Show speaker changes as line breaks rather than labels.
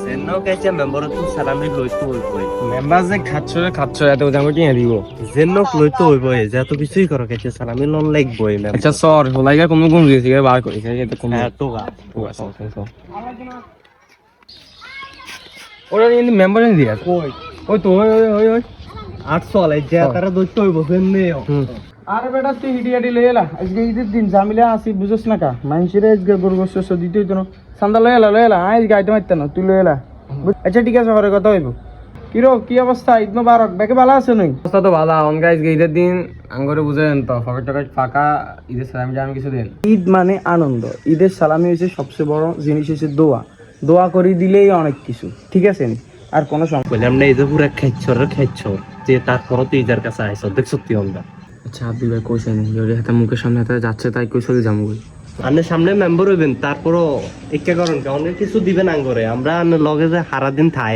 যেন কেছে মেম্বার তো সালামি লইতো হইবই
মেম্বার যে খাচ্ছ এত দাম কি দিব
যেন লইতো হইবই যত কিছুই করো কেছে সালামি লন লাগবই
আচ্ছা সর হলাইগা কোন কোন দিয়েছি বার করি এটা কোন
হ্যাঁ তো গা
ওরা কিন্তু মেম্বার নি দিয়া
কই
ওই তো ওই
800 লাই যে তারা দইতো হইব ফেননে
আরে বেটা তুই হিডিয়াডি লই এলা আজকে ঈদের দিন জামিলা আসি বুঝছ না কা মানুষের আজকে গরু গোস্ত দিতে হইতো না সান্দা লই এলা আজ গাইতে মারতে না তুই লই এলা আচ্ছা ঠিক আছে পরে কথা হইব কিরো কি অবস্থা ঈদ মোবারক বেকে ভালো আছে নই
অবস্থা তো ভালো অন গাইস ঈদের দিন আঙ্গরে বুঝেন তো পকেট টকেট ফাঁকা ঈদের সালামি জামি কিছু দেন
ঈদ মানে আনন্দ ঈদের সালামি হচ্ছে সবচেয়ে বড় জিনিস হচ্ছে দোয়া করে দিলেই অনেক কিছু ঠিক আছে আর কোনো সমস্যা
বললাম না এই যে পুরা খাইছর যে তারপর তো ইজার কাছে আইছ দেখ সত্যি আমরা
আচ্ছা আব্দুল ভাই কইছেন যদি হাতে মুখের সামনে হাতে যাচ্ছে তাই কই চলে যাবো
আপনি সামনে মেম্বার হইবেন তারপরও একা করেন কারণ কিছু দিবেন আঙ্গরে আমরা লগে যে সারা দিন থাই